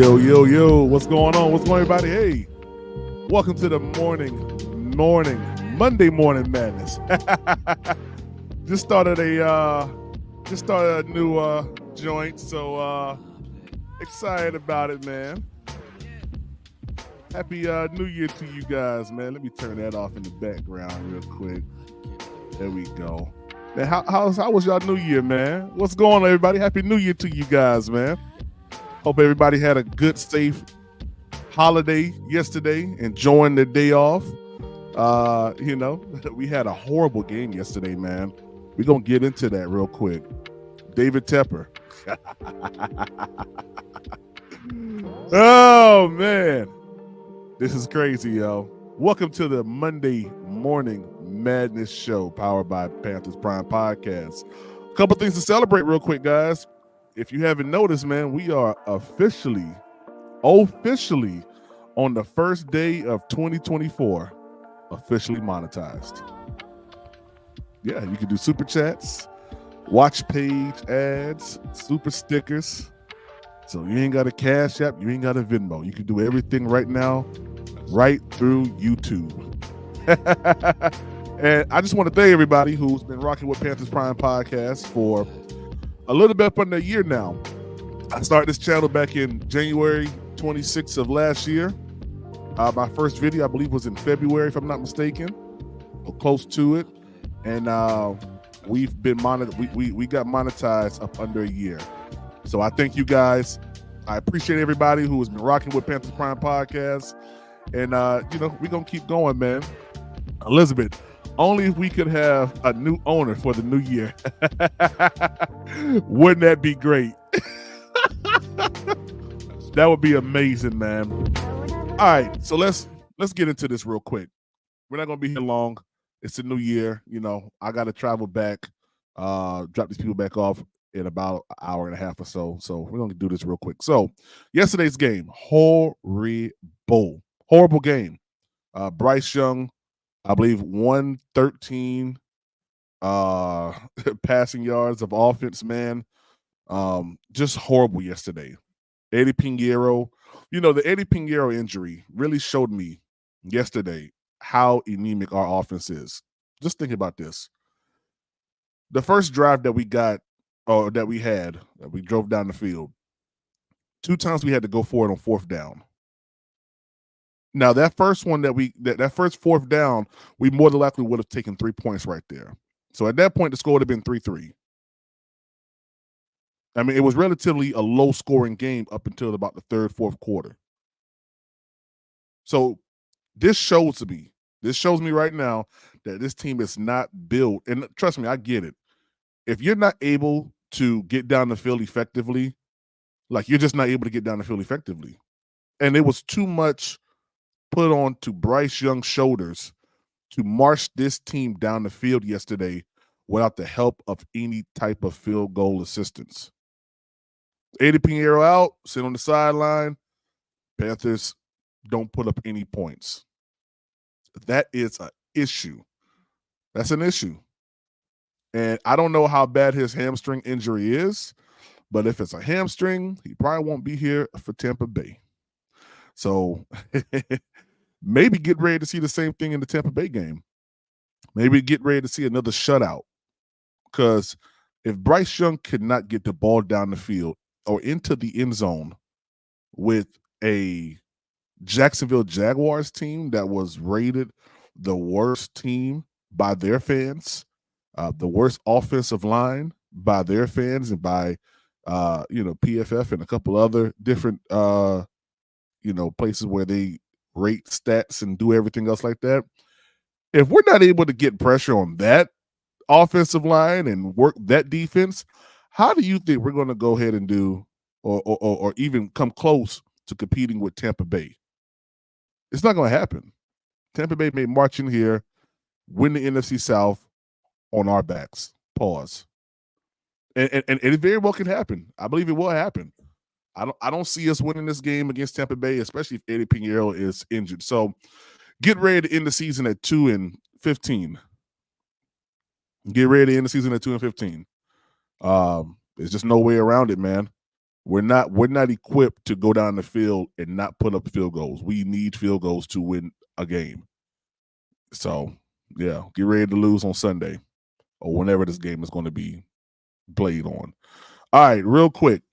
Yo, what's going on? What's going on, everybody? Hey, welcome to the Monday morning madness. just started a new joint, so excited about it, man. Happy New Year to you guys, man. Let me turn that off in the background real quick. There we go. Man, how was y'all New Year, man? What's going on, everybody? Happy New Year to you guys, man. Hope everybody had a good, safe holiday yesterday, enjoying the day off. We had a horrible game yesterday, man. We're going to get into that real quick. David Tepper. Oh, man. This is crazy, yo. Welcome to the Monday Morning Madness Show, powered by Panthers Prime Podcast. A couple things to celebrate real quick, guys. If you haven't noticed, man, we are officially on the first day of 2024, officially monetized. Yeah, you can do super chats, watch page ads, super stickers. So you ain't got a Cash App, you ain't got a Venmo. You can do everything right now, right through YouTube. And I just want to thank everybody who's been rocking with Panthers Prime Podcast for a little bit up under a year now. I started this channel back in January 26th of last year. My first video, I believe, was in February, if I'm not mistaken, or close to it. And we've been we got monetized up under a year. So I thank you guys. I appreciate everybody who has been rocking with Panthers Prime Podcast. And, we're going to keep going, man. Elizabeth, only if we could have a new owner for the new year. Wouldn't that be great? That would be amazing, man. All right, so let's get into this real quick. We're not going to be here long. It's a new year. I got to travel back, drop these people back off in about an hour and a half or so. So we're going to do this real quick. So yesterday's game, horrible game. Bryce Young, I believe 113 passing yards of offense, man. Just horrible yesterday. Eddie Pinheiro, the Eddie Pinheiro injury really showed me yesterday how anemic our offense is. Just think about this. The first drive that we got, or that we drove down the field, 2 times we had to go for it on 4th down. Now, that first one that first 4th down, we more than likely would have taken 3 points right there. So at that point, the score would have been 3-3. I mean, it was relatively a low-scoring game up until about the 3rd, 4th quarter. So this shows me right now that this team is not built. And trust me, I get it. If you're not able to get down the field effectively, like you're just not able to get down the field effectively. And it was too much put on to Bryce Young's shoulders to march this team down the field yesterday without the help of any type of field goal assistance. Eddie Pinheiro out, sit on the sideline. Panthers don't put up any points. That is an issue. That's an issue. And I don't know how bad his hamstring injury is, but if it's a hamstring, he probably won't be here for Tampa Bay. So maybe get ready to see the same thing in the Tampa Bay game. Maybe get ready to see another shutout. Because if Bryce Young could not get the ball down the field or into the end zone with a Jacksonville Jaguars team that was rated the worst team by their fans, the worst offensive line by their fans and by PFF and a couple other different places where they rate stats and do everything else like that. If we're not able to get pressure on that offensive line and work that defense, how do you think we're going to go ahead and do or even come close to competing with Tampa Bay? It's not going to happen. Tampa Bay may march in here, win the NFC South on our backs. Pause. And it very well can happen. I believe it will happen. I don't see us winning this game against Tampa Bay, especially if Eddie Pinheiro is injured. So get ready to end the season at 2-15. Get ready to end the season at 2-15. There's just no way around it, man. We're not equipped to go down the field and not put up field goals. We need field goals to win a game. So, yeah, get ready to lose on Sunday or whenever this game is going to be played on. All right, real quick.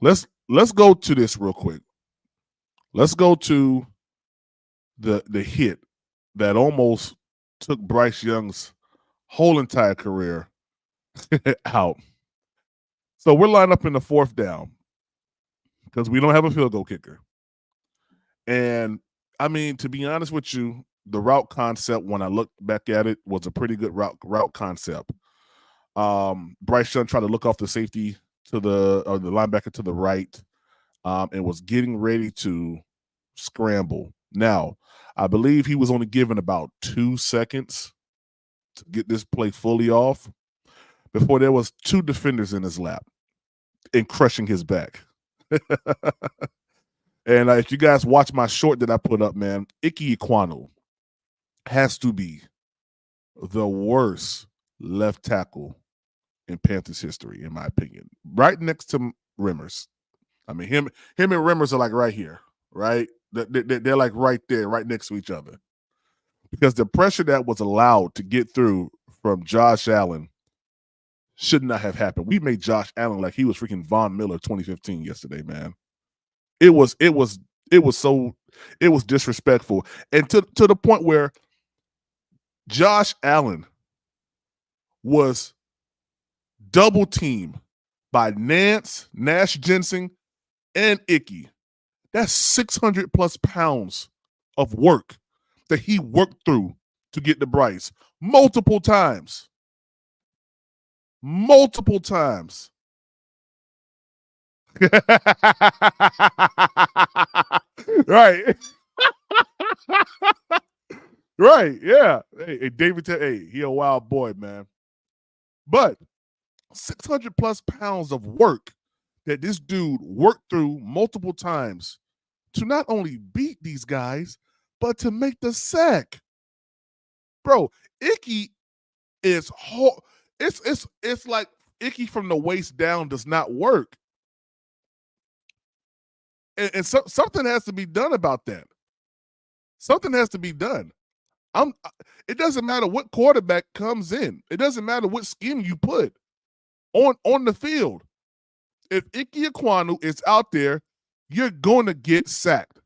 Let's go to this real quick. Let's go to the hit that almost took Bryce Young's whole entire career out. So we're lined up in the fourth down because we don't have a field goal kicker. And I mean, to be honest with you, the route concept, when I look back at it, was a pretty good route concept. Bryce Young tried to look off the safety to the linebacker to the right, and was getting ready to scramble. Now, I believe he was only given about 2 seconds to get this play fully off before there was 2 defenders in his lap and crushing his back. And if you guys watch my short that I put up, man, Ike Ekwonu has to be the worst left tackle in Panthers history, in my opinion. Right next to Rimmers. I mean, him and Rimmers are like right here, right? They're like right there, right next to each other. Because the pressure that was allowed to get through from Josh Allen should not have happened. We made Josh Allen like he was freaking Von Miller 2015 yesterday, man. It was disrespectful. And to the point where Josh Allen was double teamed by Nash Jensen, and Icky. That's 600 plus pounds of work that he worked through to get to Bryce multiple times. Multiple times. Right. Right. Yeah. Hey, David, hey, he a wild boy, man. But 600 plus pounds of work that this dude worked through multiple times to not only beat these guys, but to make the sack. Bro, Icky is it's like Icky from the waist down does not work. And something has to be done about that. Something has to be done. It doesn't matter what quarterback comes in. It doesn't matter what scheme you put on the field. If Ike Ekwonu is out there, you're going to get sacked.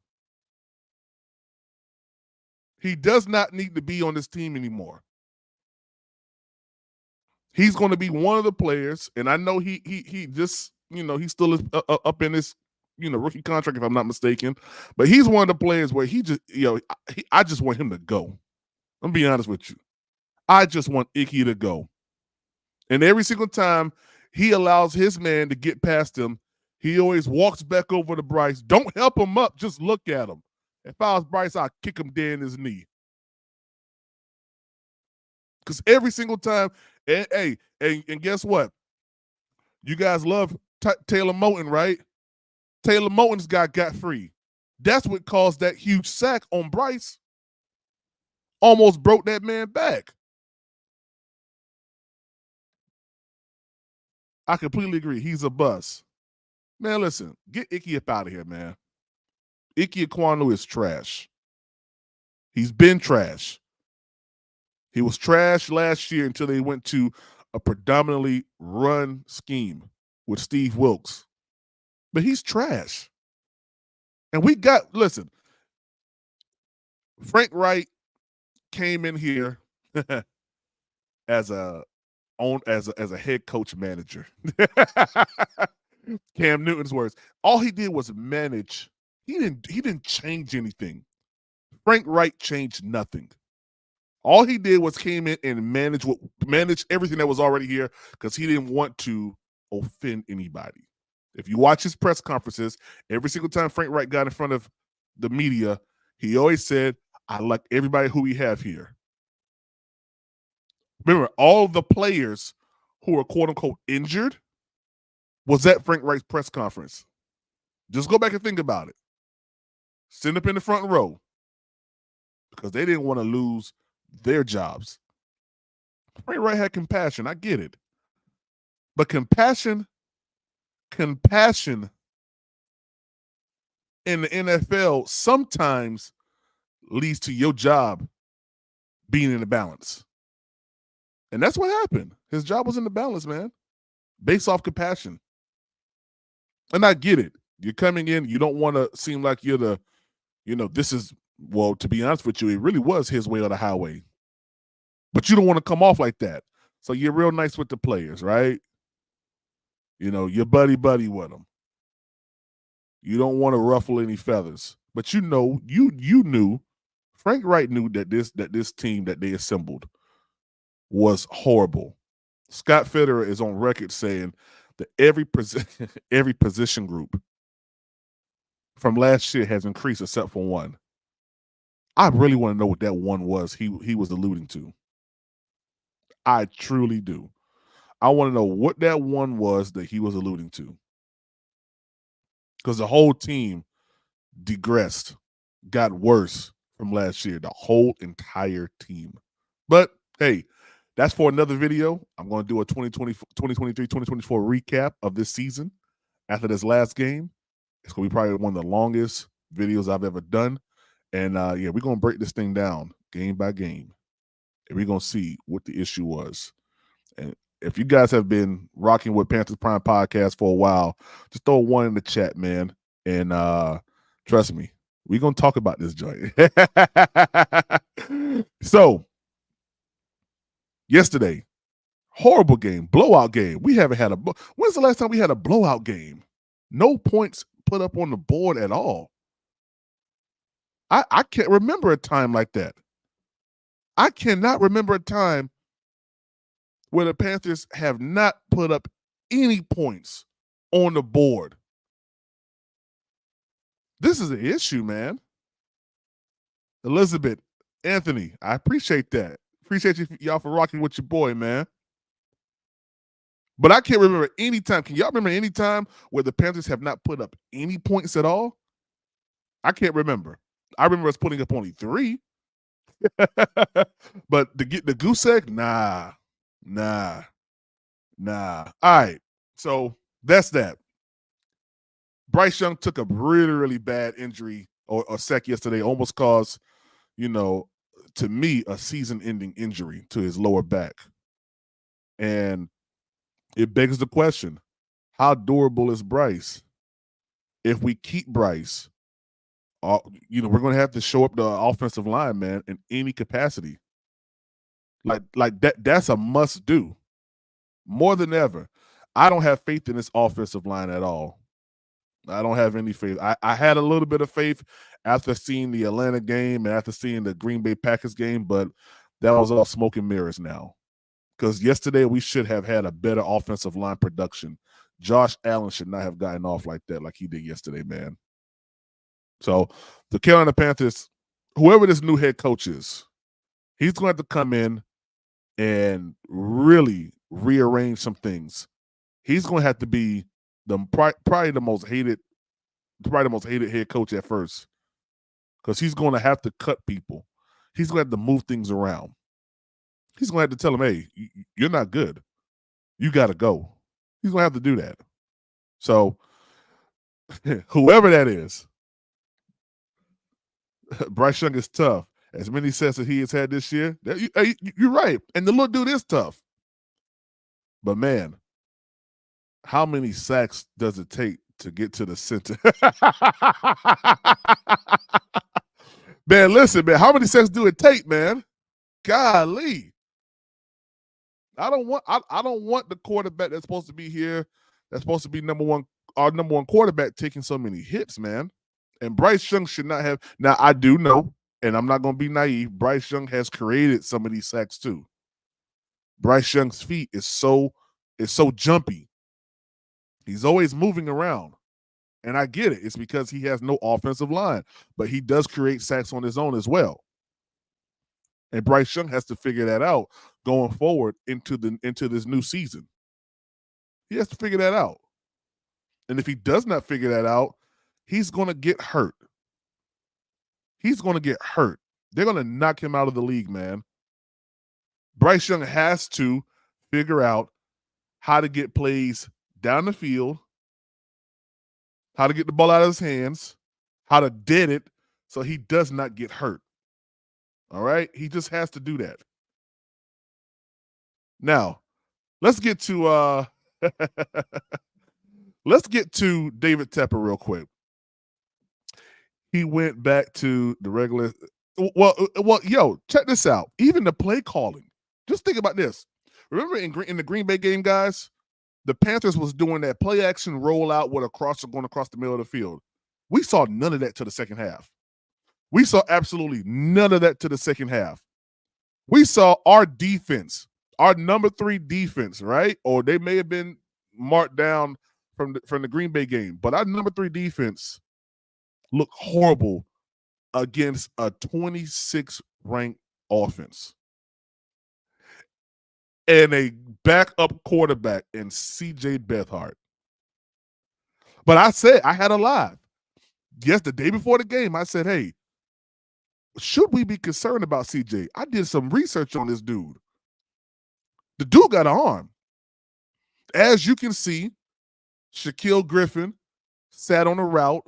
He does not need to be on this team anymore. He's going to be one of the players, and I know he just, he still is up in this, rookie contract if I'm not mistaken, but he's one of the players where he just, I just want him to go. I'm being honest with you. I just want Icky to go. And every single time he allows his man to get past him, he always walks back over to Bryce. Don't help him up. Just look at him. If I was Bryce, I'd kick him dead in his knee. Because every single time, and guess what? You guys love Taylor Moton, right? Taylor Moton's got free. That's what caused that huge sack on Bryce. Almost broke that man back. I completely agree. He's a bust. Man, listen, get Icky up out of here, man. Ike Ekwonu is trash. He's been trash. He was trash last year until they went to a predominantly run scheme with Steve Wilkes. But he's trash. And listen, Frank Wright came in here as a head coach manager. Cam Newton's words. All he did was manage. He didn't change anything. Frank Wright changed nothing. All he did was came in and manage everything that was already here because he didn't want to offend anybody. If you watch his press conferences, every single time Frank Wright got in front of the media, he always said, I like everybody who we have here. Remember, all the players who were quote-unquote injured was at Frank Wright's press conference. Just go back and think about it. Stand up in the front row because they didn't want to lose their jobs. Frank Wright had compassion. I get it. But compassion Compassion in the NFL sometimes leads to your job being in the balance. And that's what happened. His job was in the balance, man, based off compassion. And I get it. You're coming in, you don't want to seem like you're the, this is, well, to be honest with you, it really was his way or the highway. But you don't want to come off like that. So you're real nice with the players, right? You're buddy with them. You don't want to ruffle any feathers. But you knew, Frank Wright knew that this team that they assembled was horrible. Scott Fitterer is on record saying that every position group from last year has increased except for one. I really want to know what that one was he was alluding to. I truly do. I want to know what that one was that he was alluding to. Because the whole team digressed, got worse from last year. The whole entire team. But hey, that's for another video. I'm going to do a 2023, 2024 recap of this season after this last game. It's going to be probably one of the longest videos I've ever done. And we're going to break this thing down game by game. And we're going to see what the issue was. And if you guys have been rocking with Panthers Prime Podcast for a while, just throw one in the chat, man. And trust me, we're going to talk about this joint. So, yesterday, horrible game, blowout game. We haven't had when's the last time we had a blowout game? No points put up on the board at all. I can't remember a time like that. I cannot remember a time where the Panthers have not put up any points on the board. This is an issue, man. Elizabeth, Anthony, I appreciate that. Appreciate y'all for rocking with your boy, man. But I can't remember any time. Can y'all remember any time where the Panthers have not put up any points at all? I can't remember. I remember us putting up only 3. But to get the goose egg, nah. All right. So that's that. Bryce Young took a really, really bad injury or sack yesterday, almost caused, to me, a season-ending injury to his lower back. And it begs the question, how durable is Bryce? If we keep Bryce, we're going to have to show up the offensive line, man, in any capacity. Like that's a must do. More than ever. I don't have faith in this offensive line at all. I don't have any faith. I had a little bit of faith after seeing the Atlanta game and after seeing the Green Bay Packers game, but that was all smoke and mirrors now. Because yesterday we should have had a better offensive line production. Josh Allen should not have gotten off like that like he did yesterday, man. So the Carolina Panthers, whoever this new head coach is, he's going to have to come in and really rearrange some things. He's going to have to be probably the most hated head coach at first, because he's going to have to cut people. He's going to have to move things around. He's going to have to tell them, hey, you're not good. You got to go. He's going to have to do that. So whoever that is, Bryce Young is tough. As many sets that he has had this year, you're right. And the little dude is tough. But, man, how many sacks does it take to get to the center? Man, listen, man, how many sacks do it take, man? Golly. I don't want the quarterback that's supposed to be here, that's supposed to be our number one quarterback, taking so many hits, man. And Bryce Young should not have. Now, I do know, and I'm not going to be naive, Bryce Young has created some of these sacks too. Bryce Young's feet is so jumpy. He's always moving around. And I get it. It's because he has no offensive line. But he does create sacks on his own as well. And Bryce Young has to figure that out going forward into this new season. He has to figure that out. And if he does not figure that out, he's going to get hurt. He's going to get hurt. They're going to knock him out of the league, man. Bryce Young has to figure out how to get plays down the field how to get the ball out of his hands, how to dead it so he does not get hurt. All right? He just has to do that. Now, let's get to let's get to David Tepper real quick. He went back to the regular. Well, yo, check this out. Even the play calling. Just think about this. Remember in the Green Bay game, guys, the Panthers was doing that play action rollout with going across the middle of the field. We saw none of that to the second half. We saw absolutely none of that to the second half. We saw our defense, our number 3 defense, right? Or they may have been marked down from the Green Bay game, but our number 3 defense looked horrible against a 26 ranked offense and a backup quarterback in CJ Beathard. But I had a live. Yes, the day before the game, I said, hey, should we be concerned about CJ? I did some research on this dude. The dude got an arm. As you can see, Shaquille Griffin sat on a route.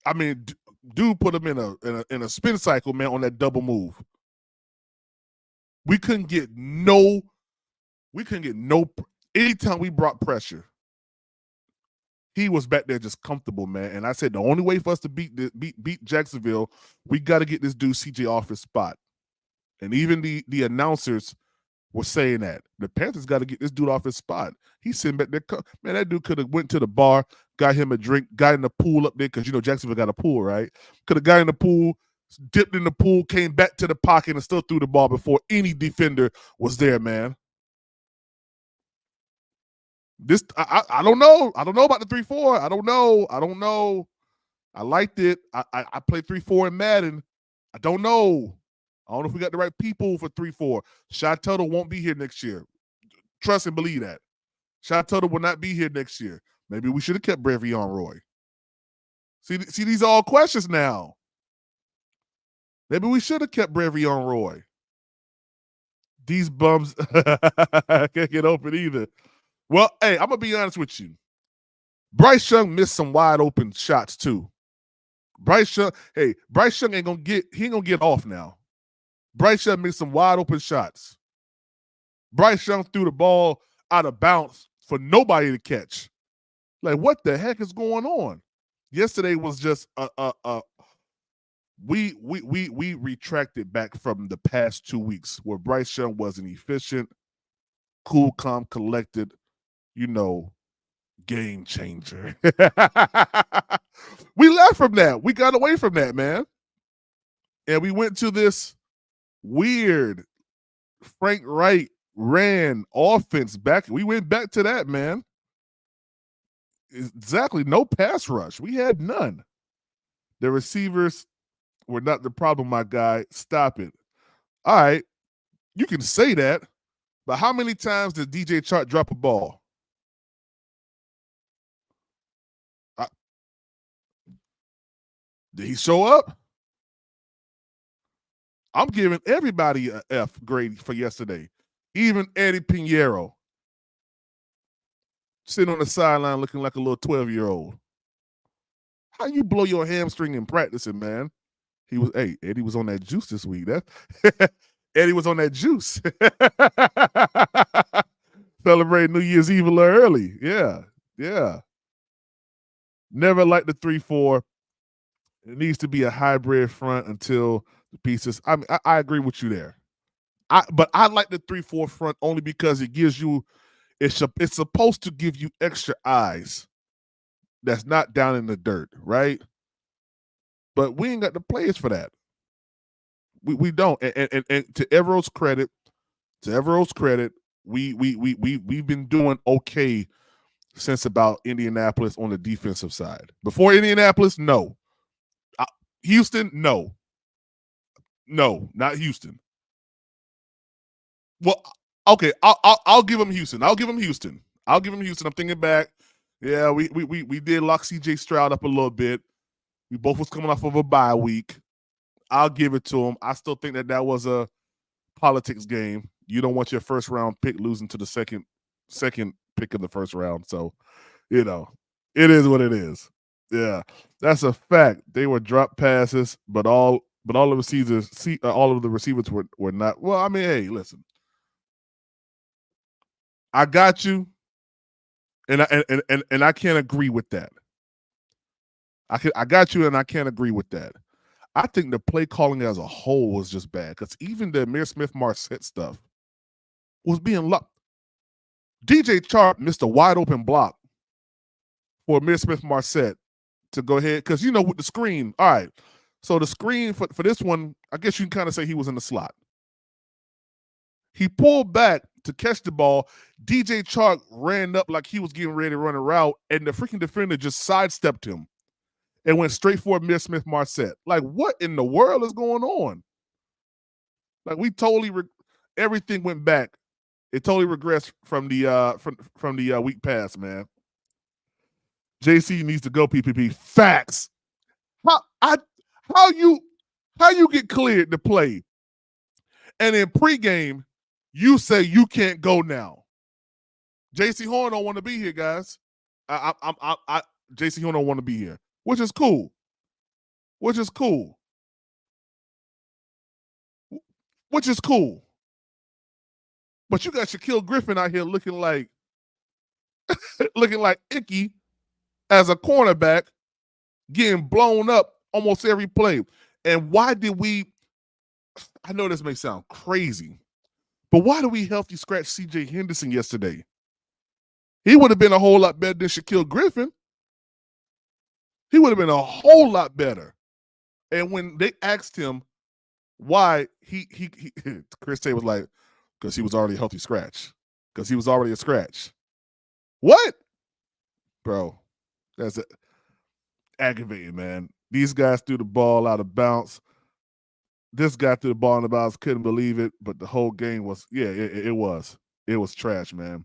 I mean, dude put him in a spin cycle, man, on that double move. We couldn't get no. Anytime we brought pressure, he was back there just comfortable, man. And I said the only way for us to beat Jacksonville, we got to get this dude CJ off his spot. And even the announcers were saying that the Panthers got to get this dude off his spot. He's sitting back there, man. That dude could have went to the bar, got him a drink, got in the pool up there because Jacksonville got a pool, right? Could have got in the pool, dipped in the pool, came back to the pocket, and still threw the ball before any defender was there, man. This I don't know. I don't know about the 3-4. I don't know. I liked it. I played 3-4 in Madden. I don't know. I don't know if we got the right people for 3-4. Shy Tuttle won't be here next year. Trust and believe that. Shy Tuttle will not be here next year. Maybe we should have kept Brevion Roy. See, these are all questions now. Maybe we should have kept Brevion Roy. These bums can't get open either. Well, hey, I'm going to be honest with you. Bryce Young missed some wide open shots too. Bryce Young ain't going to get off now. Bryce Young missed some wide open shots. Bryce Young threw the ball out of bounds for nobody to catch. Like, what the heck is going on? Yesterday was just we retracted back from the past 2 weeks where Bryce Young wasn't efficient, cool, calm, collected, game changer. We left from that. We got away from that, man. And we went to this weird Frank Wright ran offense back. We went back to that, man. Exactly. No pass rush. We had none. The receivers were not the problem, my guy. Stop it. All right. You can say that, but how many times did DJ Chark drop a ball? Did he show up? I'm giving everybody an F grade for yesterday. Even Eddie Pinheiro. Sitting on the sideline looking like a little 12-year-old. How you blow your hamstring in practicing, man? Eddie was on that juice this week. Eddie was on that juice. Celebrating New Year's Eve a little early. Yeah. Never liked the 3-4. It needs to be a hybrid front until the pieces. I mean, I agree with you there. But I like the 3-4 front only because it gives you. It's supposed to give you extra eyes. That's not down in the dirt, right? But we ain't got the players for that. We don't. And to Evero's credit, we've been doing okay since about Indianapolis on the defensive side. Before Indianapolis, no. Houston, no. No, not Houston. Well, okay, I'll give him Houston. I'm thinking back. Yeah, we did lock CJ Stroud up a little bit. We both was coming off of a bye week. I'll give it to him. I still think that was a politics game. You don't want your first round pick losing to the second pick in the first round. So, It is what it is. Yeah, that's a fact. They were drop passes, but all the receivers, all of the receivers were not. Well, I mean, hey, listen, I got you, and I can't agree with that. I got you, and I can't agree with that. I think the play calling as a whole was just bad because even the Amir Smith Marset stuff was being locked. DJ Chark missed a wide open block for Amir Smith Marset to go ahead because with the screen. All right, so the screen for this one, I guess you can kind of say he was in the slot. He pulled back to catch the ball. DJ Chark ran up like he was getting ready to run a route, and the freaking defender just sidestepped him and went straight for Amir Smith Marset. Like, what in the world is going on? Like, we totally everything went back. It totally regressed from the week past, man. JC needs to go. PPP facts. How you get cleared to play, and in pregame you say you can't go now. JC Horn don't want to be here, guys. JC Horn don't want to be here, which is cool. Which is cool. But you got Shaquille Griffin out here looking like Icky as a cornerback, getting blown up almost every play. And why did we? I know this may sound crazy, but why did we healthy scratch C.J. Henderson yesterday? He would have been a whole lot better than Shaquille Griffin. He would have been a whole lot better. And when they asked him why, he Chris Tay was like, because he was already a healthy scratch. Because he was already a scratch. What? Bro, that's aggravating, man. These guys threw the ball out of bounds. This guy threw the ball in the bounds, couldn't believe it, but the whole game was, it was. It was trash, man.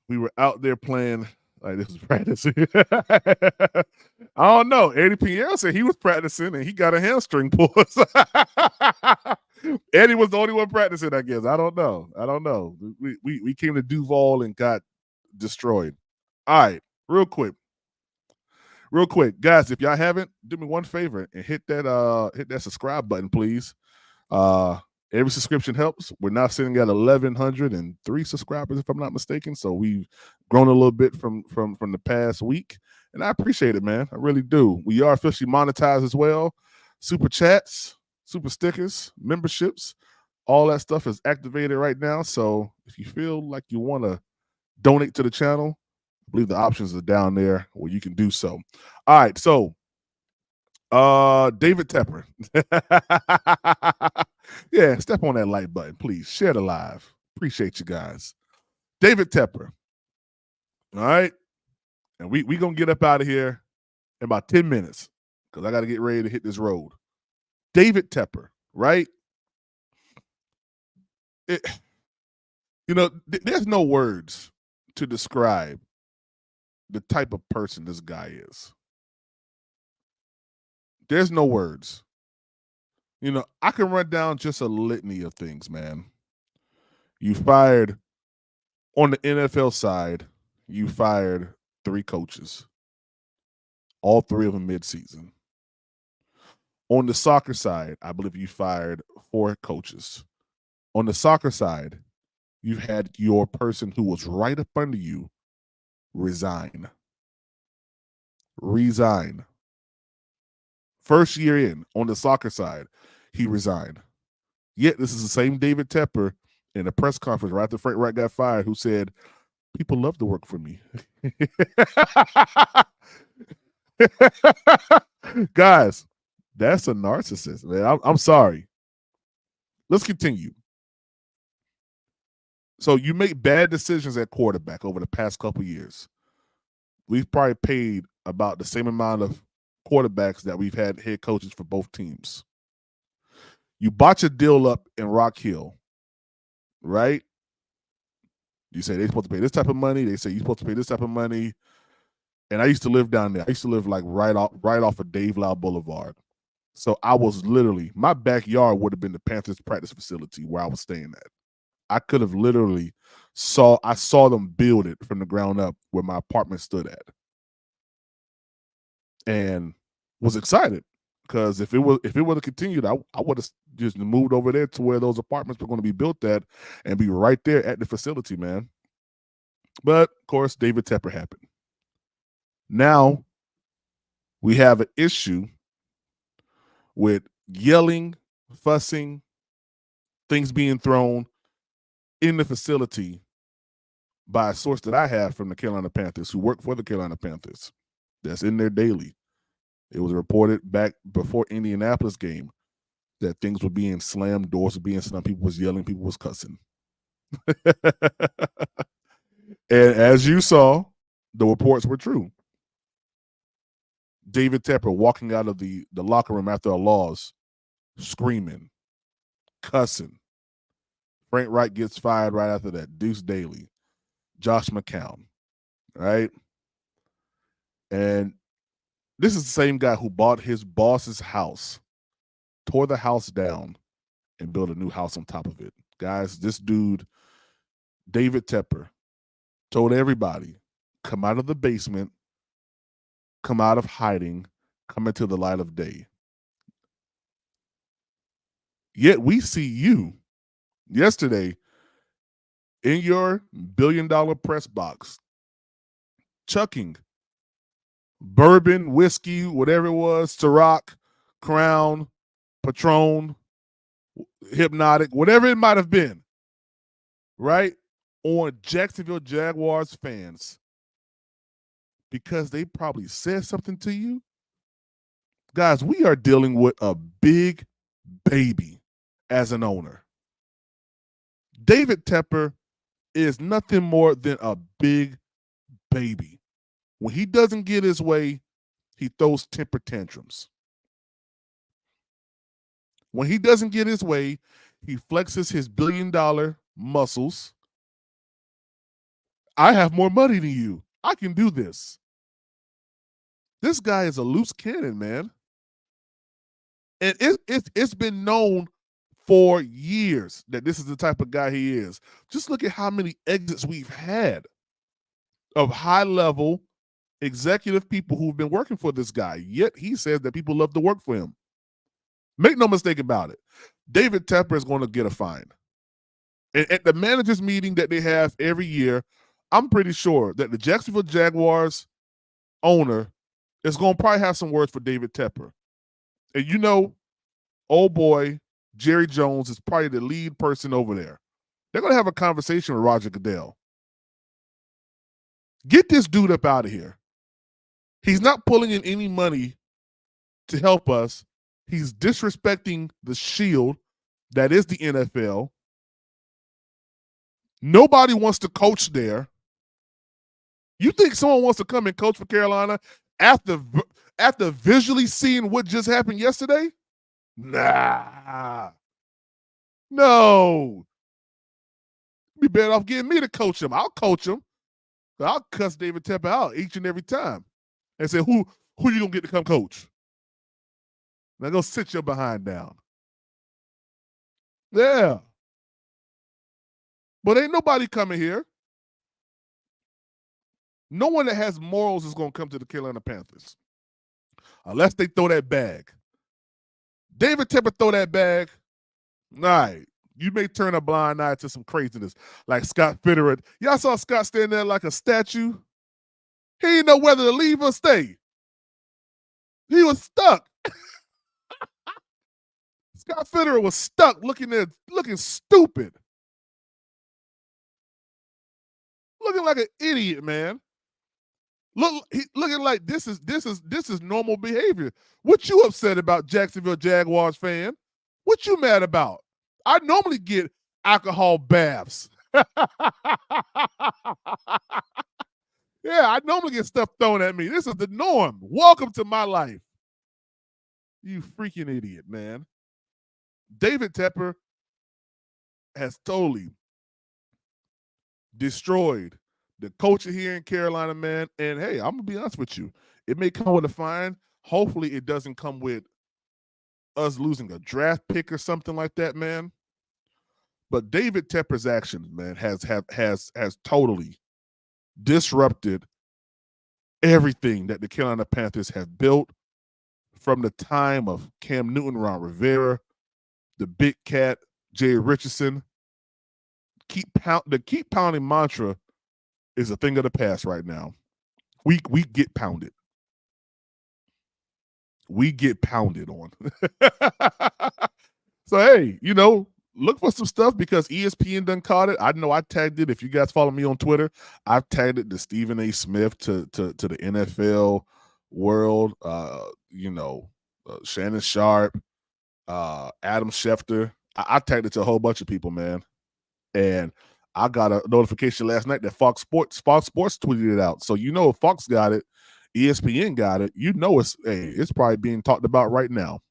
We were out there playing like this was practicing. I don't know. Eddie Pinheiro said he was practicing and he got a hamstring pull. Eddie was the only one practicing, I guess. I don't know. We came to Duval and got destroyed. All right, real quick, guys. If y'all haven't, do me one favor and hit that subscribe button, please. Every subscription helps. We're now sitting at 1,103 subscribers, if I'm not mistaken. So we've grown a little bit from the past week, and I appreciate it, man. I really do. We are officially monetized as well. Super chats, super stickers, memberships, all that stuff is activated right now. So if you feel like you want to donate to the channel, I believe the options are down there where you can do so. All right, so David Tepper. Yeah, step on that like button, please. Share the live. Appreciate you guys. David Tepper. All right. And we going to get up out of here in about 10 minutes because I got to get ready to hit this road. David Tepper, right? There's no words to describe the type of person this guy is. There's no words. I can run down just a litany of things, man. You fired, on the NFL side, you fired 3 coaches. All 3 of them midseason. On the soccer side, I believe you fired 4 coaches. On the soccer side, you had your person who was right up under you resign. First year in, on the soccer side, he resigned. Yet this is the same David Tepper in a press conference right after Frank Wright got fired who said, people love to work for me. Guys, that's a narcissist, man. I'm sorry. Let's continue. So you make bad decisions at quarterback over the past couple years. We've probably paid about the same amount of quarterbacks that we've had head coaches for both teams. You botch a deal up in Rock Hill, right? You say they're supposed to pay this type of money. They say you're supposed to pay this type of money. And I used to live down there. I used to live like right off of Dave Lau Boulevard. So I was literally, my backyard would have been the Panthers practice facility where I was staying at. I could have literally I saw them build it from the ground up where my apartment stood at, and was excited because if it would have continued, I would have just moved over there to where those apartments were going to be built at, and be right there at the facility, man. But of course, David Tepper happened. Now we have an issue with yelling, fussing, things being thrown in the facility by a source that I have from the Carolina Panthers, who work for the Carolina Panthers. That's in there daily. It was reported back before Indianapolis game that things were being slammed, doors were being slammed, people was yelling, people was cussing. And as you saw, the reports were true. David Tepper walking out of the locker room after a loss, screaming, cussing. Frank Wright gets fired right after that. Deuce Daly, Josh McCown, right? And this is the same guy who bought his boss's house, tore the house down, and built a new house on top of it. Guys, this dude, David Tepper, told everybody, come out of the basement, come out of hiding, come into the light of day. Yet we see you yesterday in your $1 billion press box, chucking bourbon, whiskey, whatever it was, Ciroc, Crown, Patron, Hypnotic, whatever it might have been, right? On Jacksonville Jaguars fans because they probably said something to you. Guys, we are dealing with a big baby as an owner. David Tepper is nothing more than a big baby. When he doesn't get his way, he throws temper tantrums. When he doesn't get his way, he flexes his $1 billion muscles. I have more money than you. I can do this. This guy is a loose cannon, man. And it's been known for years that this is the type of guy he is. Just look at how many exits we've had of high-level executive people who've been working for this guy. Yet he says that people love to work for him. Make no mistake about it. David Tepper is going to get a fine. And at the managers meeting that they have every year, I'm pretty sure that the Jacksonville Jaguars owner is going to probably have some words for David Tepper. And you know, old boy, Jerry Jones is probably the lead person over there. They're going to have a conversation with Roger Goodell. Get this dude up out of here. He's not pulling in any money to help us. He's disrespecting the shield that is the NFL. Nobody wants to coach there. You think someone wants to come and coach for Carolina after visually seeing what just happened yesterday? Nah. No. Be better off getting me to coach him. I'll coach him. I'll cuss David Tepper out each and every time and say, who you gonna get to come coach? Now go sit your behind down. Yeah. But ain't nobody coming here. No one that has morals is going to come to the Carolina Panthers unless they throw that bag. David Tepper throw that bag, all right, you may turn a blind eye to some craziness like Scott Fitterer. Y'all saw Scott standing there like a statue. He didn't know whether to leave or stay. He was stuck. Scott Fitterer was stuck looking stupid. Looking like an idiot, man. Looking like this is normal behavior. What you upset about, Jacksonville Jaguars fan? What you mad about? I normally get alcohol baths. Yeah, I normally get stuff thrown at me. This is the norm. Welcome to my life. You freaking idiot, man. David Tepper has totally destroyed the culture here in Carolina, man. And hey, I'm gonna be honest with you. It may come with a fine. Hopefully it doesn't come with us losing a draft pick or something like that, man. But David Tepper's actions, man, has totally disrupted everything that the Carolina Panthers have built from the time of Cam Newton, Ron Rivera, the Big Cat, Jay Richardson. The keep pounding mantra is a thing of the past right now. We get pounded. We get pounded on. So, hey, look for some stuff because ESPN done caught it. I know I tagged it. If you guys follow me on Twitter, I've tagged it to Stephen A. Smith, to the NFL world, Shannon Sharp, Adam Schefter. I tagged it to a whole bunch of people, man. And I got a notification last night that Fox Sports tweeted it out. So if Fox got it, ESPN got it, it's probably being talked about right now.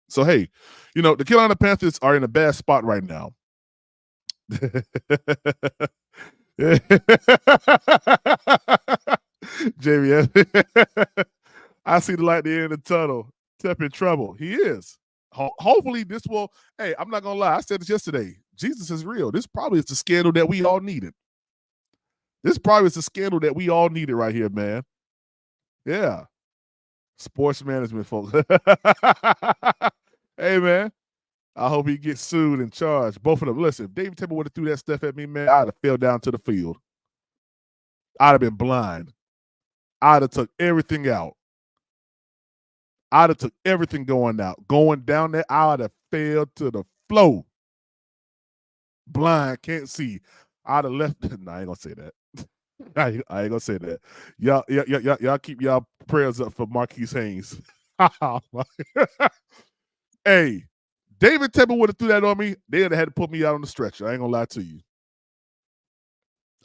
So, hey, the Carolina Panthers are in a bad spot right now. Jamie, I see the light at the end of the tunnel. Tepper in trouble. He is. Hopefully this will, hey, I'm not going to lie. I said this yesterday. Jesus is real. This probably is the scandal that we all needed. This probably is the scandal that we all needed right here, man. Yeah. Sports management, folks. Hey, man. I hope he gets sued and charged. Both of them. Listen, if David Tepper would have threw that stuff at me, man, I'd have fell down to the field. I'd have been blind. I'd have took everything out. I'd have took everything going out. Going down there, I'd have fell to the floor. Blind, can't see. I'd have left. No, I ain't gonna say that. I ain't gonna say that. Y'all keep y'all prayers up for Marquise Haynes. Hey, David Tepper would have threw that on me. They would have had to put me out on the stretcher. I ain't gonna lie to you.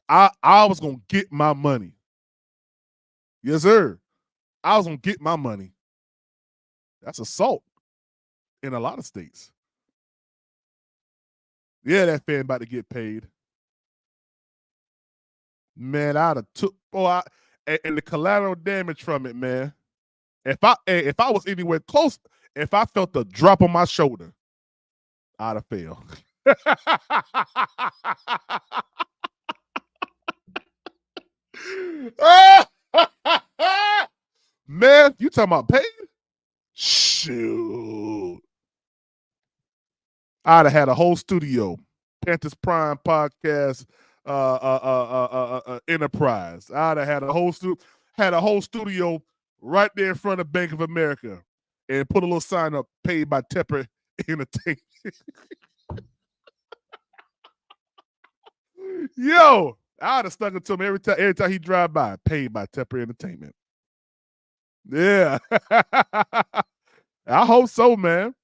I was gonna get my money. Yes, sir. I was gonna get my money. That's assault in a lot of states. Yeah, that fan about to get paid. Man, I'd have took and the collateral damage from it, man. If I was anywhere close, if I felt the drop on my shoulder, I'd have failed. Man, you talking about paid? Shoot. I'd have had a whole studio, Panthers Prime Podcast, Enterprise. I'd have had a whole studio right there in front of Bank of America, and put a little sign up, paid by Tepper Entertainment. Yo, I'd have stuck it to him every time he drive by, paid by Tepper Entertainment. Yeah. I hope so, man.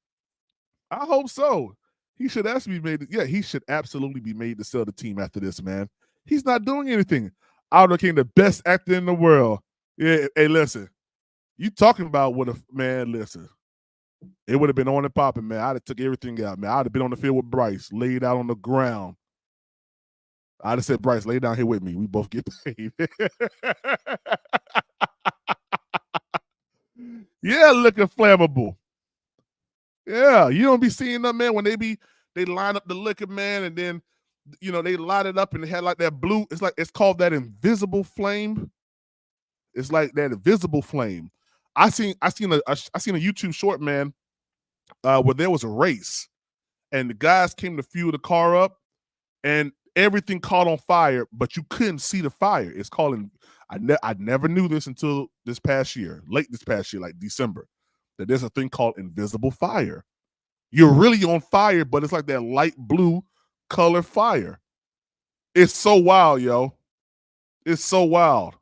I hope so. He should actually be made. Yeah, he should absolutely be made to sell the team after this, man. He's not doing anything. Aldo King, the best actor in the world. Yeah, hey, listen. You talking about man, listen. It would have been on and popping, man. I'd have took everything out, man. I'd have been on the field with Bryce, laid out on the ground. I'd have said, Bryce, lay down here with me. We both get paid. Yeah, looking flammable. Yeah, you don't be seeing them, man, when they line up the liquor, man, and then they light it up and they had like that blue. It's called that invisible flame. It's like that invisible flame. I seen a YouTube short, man, where there was a race, and the guys came to fuel the car up, and everything caught on fire, but you couldn't see the fire. It's called. I never knew this until this past year, late this past year, like December, that there's a thing called invisible fire. You're really on fire, but it's like that light blue color fire. It's so wild, yo. It's so wild.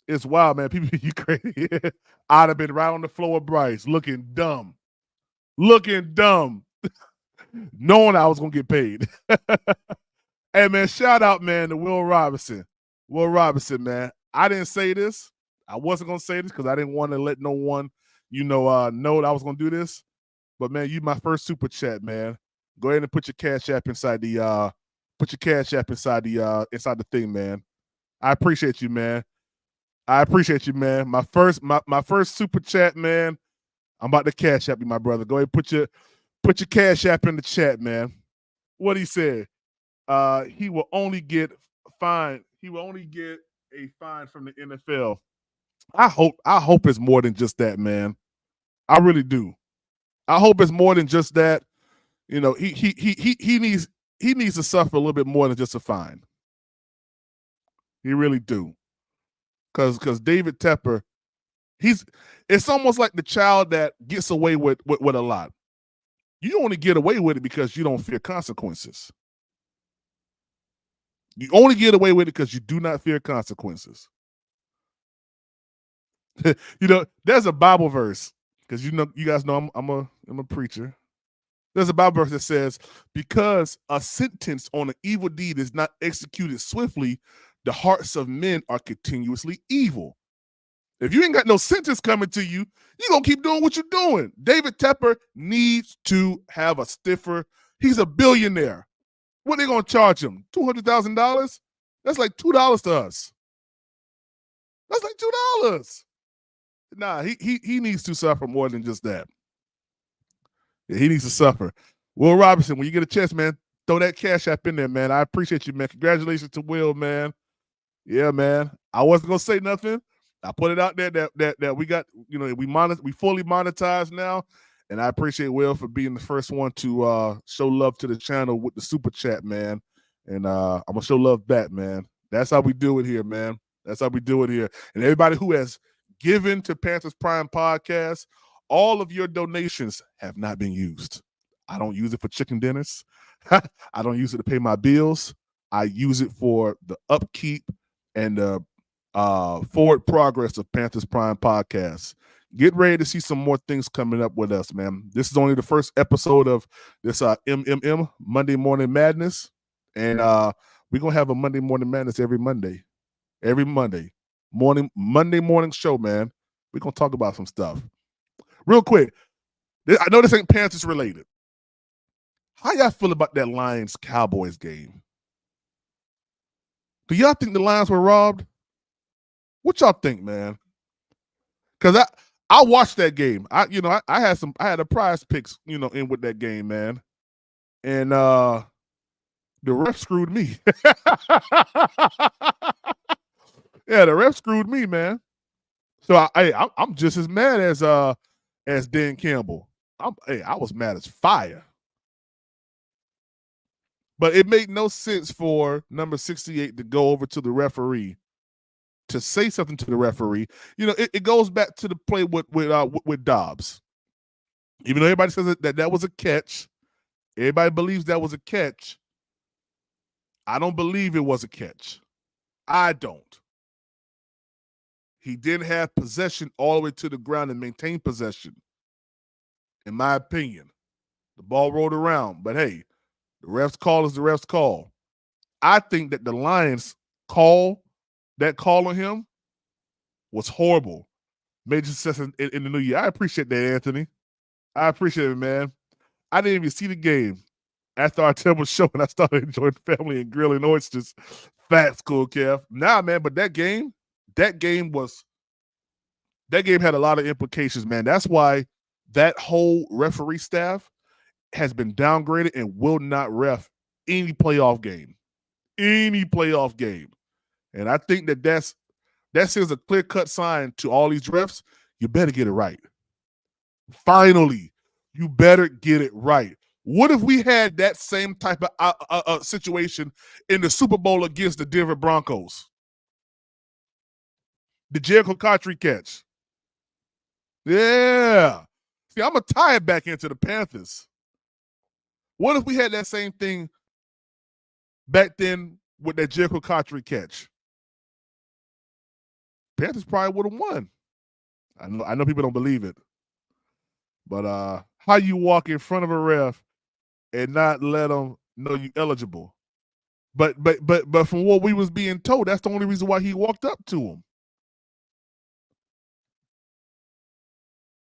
It's wild, man. People, you crazy. I'd have been right on the floor of Bryce, looking dumb. Knowing I was going to get paid. Hey, man, shout out, man, to Will Robinson. Will Robinson, man. I didn't say this. I wasn't going to say this because I didn't want to let no one, know that I was going to do this. But, man, you my first super chat, man. Go ahead and put your Cash App inside the inside the thing, man. I appreciate you, man. My first super chat, man. I'm about to Cash App you, my brother. Go ahead and Put your cash app in the chat, man. What he said. He will only get fined. He will only get a fine from the NFL. I hope it's more than just that, man. I really do. I hope it's more than just that. You know, he needs to suffer a little bit more than just a fine. He really do. Because David Tepper, it's almost like the child that gets away with a lot. You only get away with it because you don't fear consequences. You only get away with it because you do not fear consequences. You know, there's a Bible verse, because you guys know I'm a preacher. There's a Bible verse that says, because a sentence on an evil deed is not executed swiftly, the hearts of men are continuously evil. If you ain't got no sentence coming to you, you're going to keep doing what you're doing. David Tepper needs to have a stiffer. He's a billionaire. What are they going to charge him? $200,000? That's like $2 to us. That's like $2. Nah, he needs to suffer more than just that. Yeah, he needs to suffer. Will Robinson, when you get a chance, man, throw that cash app in there, man. I appreciate you, man. Congratulations to Will, man. Yeah, man. I wasn't gonna say nothing. I put it out there that we got, you know, we fully monetized now, and I appreciate Will for being the first one to show love to the channel with the super chat, man. And I'm gonna show love back, man. That's how we do it here, man. That's how we do it here. And everybody who has given to Panthers Prime Podcast, all of your donations have not been used. I don't use it for chicken dinners. I don't use it to pay my bills. I use it for the upkeep and the forward progress of Panthers Prime Podcast. Get ready to see some more things coming up with us, man. This is only the first episode of this MMM, Monday Morning Madness. And we're going to have a Monday Morning Madness every Monday. Every Monday morning show, man. We're going to talk about some stuff. Real quick, I know this ain't Panthers related. How y'all feel about that Lions-Cowboys game? Do y'all think the Lions were robbed? What y'all think, man? Because I watched that game. I had a prize picks, in with that game, man. And the ref screwed me. Yeah, the ref screwed me, man. So I'm just as mad as Dan Campbell. I was mad as fire. But it made no sense for number 68 to go over to the referee to say something to the referee. It goes back to the play with Dobbs. Even though everybody says that was a catch, everybody believes that was a catch. I don't believe it was a catch. I don't. He didn't have possession all the way to the ground and maintain possession, in my opinion. The ball rolled around, but hey, the ref's call is the ref's call. I think that the Lions call on him was horrible. Major success in the new year. I appreciate that, Anthony. I appreciate it, man. I didn't even see the game after our terrible show, and I started enjoying family and grilling oysters. Fat school, Kev. Nah, man, but that game had a lot of implications, man. That's why that whole referee staff has been downgraded and will not ref any playoff game. Any playoff game. And I think that sends a clear-cut sign to all these refs. You better get it right. Finally, you better get it right. What if we had that same type of situation in the Super Bowl against the Denver Broncos? The Jericho Cotchery catch. Yeah. See, I'm going to tie it back into the Panthers. What if we had that same thing back then with that Jericho Cotchery catch? Panthers probably would have won. I know people don't believe it. But how you walk in front of a ref and not let them know you eligible? But from what we was being told, that's the only reason why he walked up to him.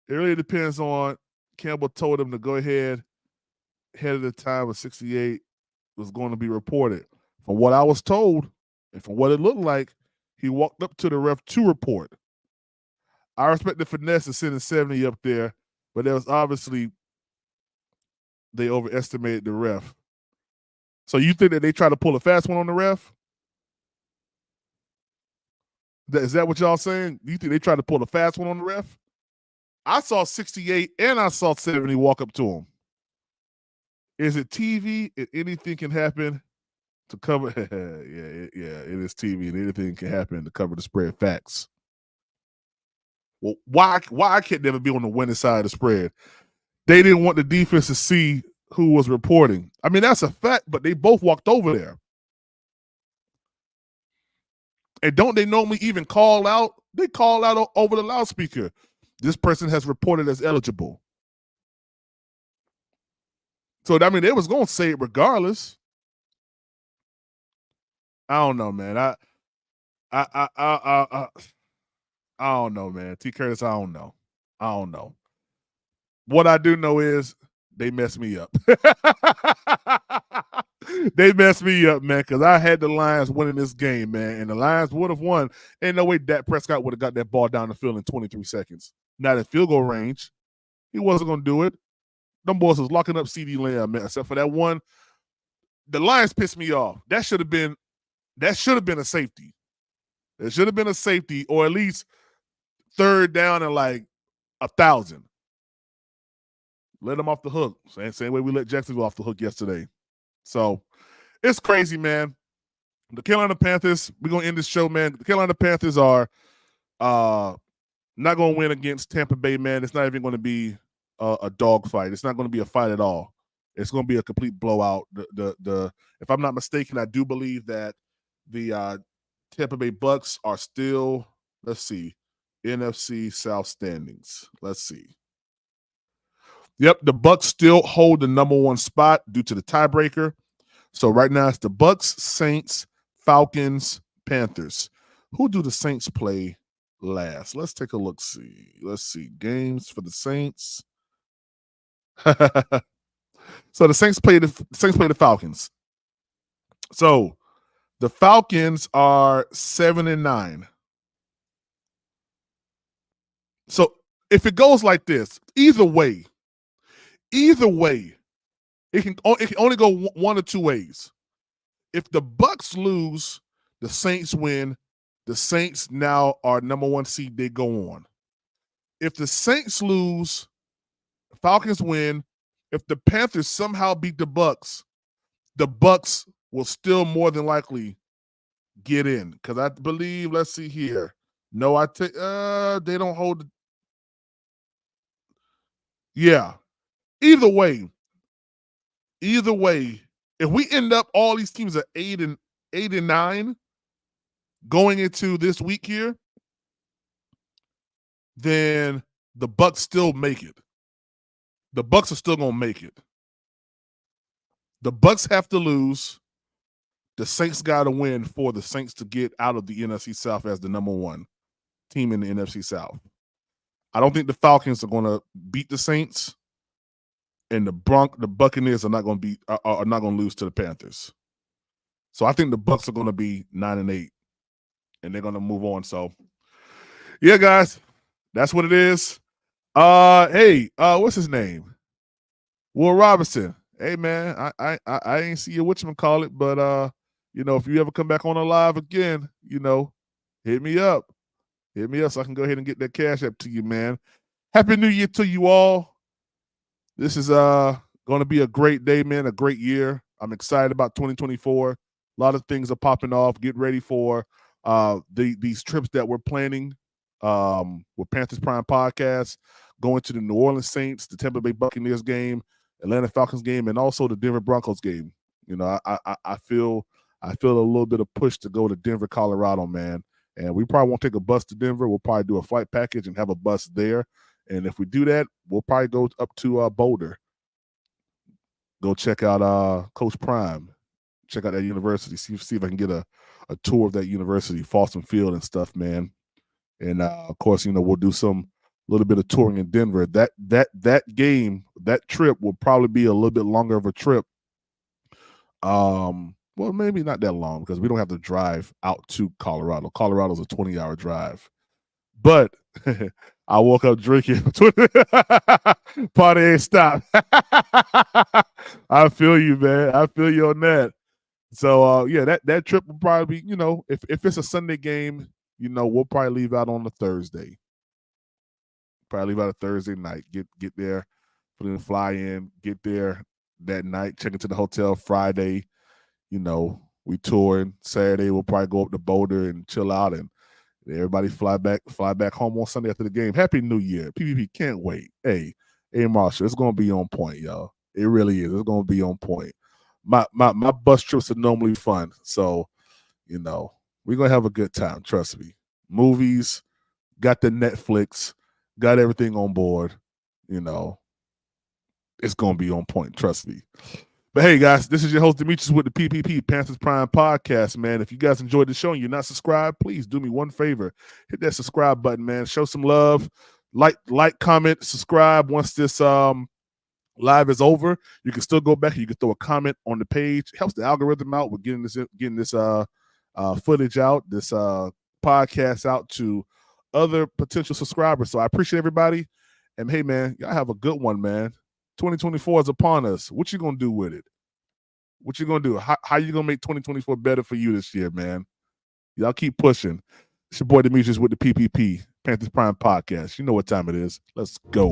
It really depends on Campbell told him to go ahead of the time of 68 was going to be reported. From what I was told and from what it looked like, he walked up to the ref to report. I respect the finesse of sending 70 up there, but there was obviously they overestimated the ref. So you think that they try to pull a fast one on the ref? Is that what y'all saying? You think they tried to pull a fast one on the ref? I saw 68 and I saw 70 walk up to him. Is it TV? If anything can happen to cover, it is TV, and anything can happen to cover the spread. Facts. Well, why I can't never be on the winning side of the spread? They didn't want the defense to see who was reporting. I mean, that's a fact, but they both walked over there. And don't they normally even call out? They call out over the loudspeaker. This person has reported as eligible. So, I mean, they was going to say it regardless. I don't know, man. I don't know, man. T. Curtis, I don't know. What I do know is they messed me up. They messed me up, man, because I had the Lions winning this game, man, and the Lions would have won. Ain't no way Dak Prescott would have got that ball down the field in 23 seconds. Not in field goal range. He wasn't going to do it. Them boys was locking up CeeDee Lamb, man, except for that one. The Lions pissed me off. That should have been a safety. It should have been a safety, or at least third down and like 1,000. Let them off the hook. Same way we let Jacksonville off the hook yesterday. So it's crazy, man. The Carolina Panthers, we're going to end this show, man. The Carolina Panthers are not going to win against Tampa Bay, man. It's not even going to be a dog fight. It's not going to be a fight at all. It's going to be a complete blowout. If I'm not mistaken, I do believe that the Tampa Bay Bucks are still, let's see, NFC South standings. Let's see. Yep, the Bucks still hold the number one spot due to the tiebreaker. So right now it's the Bucks, Saints, Falcons, Panthers. Who do the Saints play last? Let's take a look. Let's see. Games for the Saints. So the Saints play the Falcons. So the Falcons are 7-9. So if it goes like this, either way, it can only go one or two ways. If the Bucks lose, the Saints win. The Saints now are number one seed. They go on. If the Saints lose, Falcons win. If the Panthers somehow beat the Bucks will still more than likely get in. Because I believe, let's see here. No, they don't hold. Yeah. Either way, if we end up all these teams at 8-9 going into this week here, then the Bucks still make it. The Bucks are still gonna make it. The Bucks have to lose. The Saints got to win for the Saints to get out of the NFC South as the number one team in the NFC South. I don't think the Falcons are going to beat the Saints, and the Buccaneers are not going to lose to the Panthers. So I think the Bucks are going to be 9-8, and they're going to move on. So, yeah, guys, that's what it is. Hey, what's his name? Will Robinson. Hey, man, I ain't see you whatchamacallit, but if you ever come back on a live again, hit me up. Hit me up so I can go ahead and get that cash up to you, man. Happy New Year to you all. This is going to be a great day, man, a great year. I'm excited about 2024. A lot of things are popping off. Get ready for these trips that we're planning with Panthers Prime Podcast, going to the New Orleans Saints, the Tampa Bay Buccaneers game, Atlanta Falcons game, and also the Denver Broncos game. I feel a little bit of push to go to Denver, Colorado, man. And we probably won't take a bus to Denver. We'll probably do a flight package and have a bus there. And if we do that, we'll probably go up to Boulder. Go check out Coach Prime. Check out that university. See if I can get a tour of that university, Folsom Field and stuff, man. And of course, we'll do some little bit of touring in Denver. That game, that trip will probably be a little bit longer of a trip. Well, maybe not that long because we don't have to drive out to Colorado. Colorado's a 20-hour drive. But I woke up drinking. Party ain't stopped. I feel you, man. I feel you on that. So yeah, that trip will probably be, if it's a Sunday game, we'll probably leave out on a Thursday. Probably leave out a Thursday night. Get there, put in a fly in, get there that night, check into the hotel Friday. We touring. Saturday we'll probably go up to Boulder and chill out, and everybody fly back home on Sunday after the game. Happy New Year. PPP can't wait. Hey, Marshall, it's gonna be on point, y'all. It really is. It's gonna be on point. My bus trips are normally fun, so we're gonna have a good time. Trust me. Movies, got the Netflix, got everything on board. It's gonna be on point. Trust me. But hey, guys, this is your host, Demetrius, with the PPP, Panthers Prime Podcast, man. If you guys enjoyed the show and you're not subscribed, please do me one favor. Hit that subscribe button, man. Show some love. Like, comment, subscribe. Once this live is over, you can still go back and you can throw a comment on the page. It helps the algorithm out with getting this footage out, this podcast out to other potential subscribers. So I appreciate everybody. And hey, man, y'all have a good one, man. 2024 is upon us. What you gonna do with it? What you gonna do? How you gonna make 2024 better for you this year, man? Y'all keep pushing. It's your boy Demetrius with the PPP, Panthers Prime Podcast. You know what time it is. Let's go.